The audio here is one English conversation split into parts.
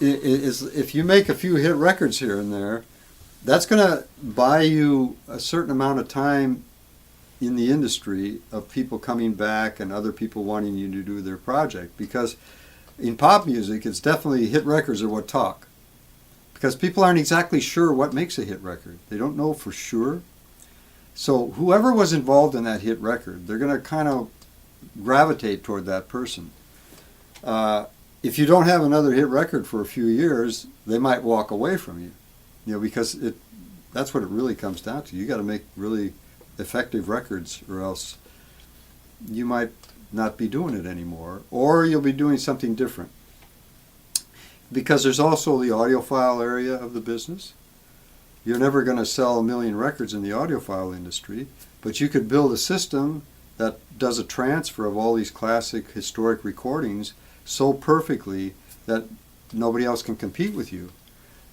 is if you make a few hit records here and there, that's going to buy you a certain amount of time in the industry of people coming back and other people wanting you to do their project. Because in pop music, it's definitely hit records are what talk. Because people aren't exactly sure what makes a hit record. They don't know for sure. So whoever was involved in that hit record, they're going to kind of gravitate toward that person. If you don't have another hit record for a few years, they might walk away from you. You know, because that's what it really comes down to. You got to make really effective records, or else you might not be doing it anymore, or you'll be doing something different. Because there's also the audiophile area of the business. You're never going to sell 1 million records in the audiophile industry, but you could build a system that does a transfer of all these classic historic recordings so perfectly that nobody else can compete with you.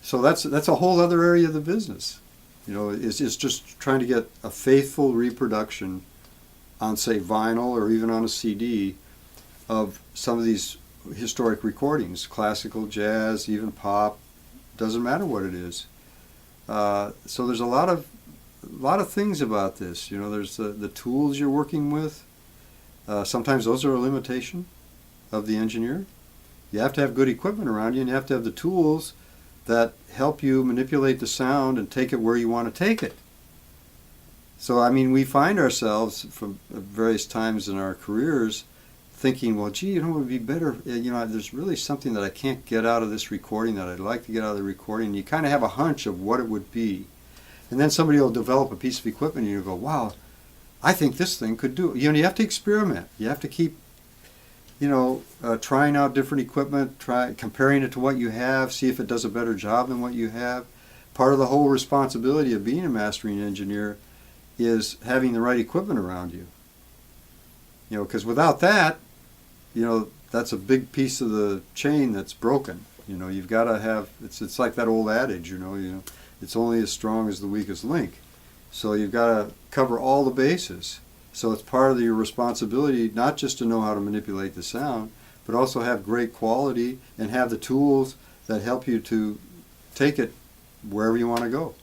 So that's a whole other area of the business. You know, it's just trying to get a faithful reproduction on, say, vinyl or even on a CD of some of these historic recordings, classical, jazz, even pop, doesn't matter what it is. So there's a lot of things about this. You know, there's the tools you're working with. Sometimes those are a limitation of the engineer. You have to have good equipment around you, and you have to have the tools that help you manipulate the sound and take it where you want to take it. So, I mean, we find ourselves from various times in our careers thinking, well, gee, you know, it would be better, you know, there's really something that I can't get out of this recording that I'd like to get out of the recording. And you kind of have a hunch of what it would be. And then somebody will develop a piece of equipment and you go, wow, I think this thing could do it. You know, you have to experiment. You have to keep, you know, trying out different equipment, comparing it to what you have, see if it does a better job than what you have. Part of the whole responsibility of being a mastering engineer is having the right equipment around you. You know, because without that, you know, that's a big piece of the chain that's broken. You know, you've got to have, it's like that old adage, you know, it's only as strong as the weakest link. So you've got to cover all the bases. So it's part of your responsibility not just to know how to manipulate the sound, but also have great quality and have the tools that help you to take it wherever you want to go.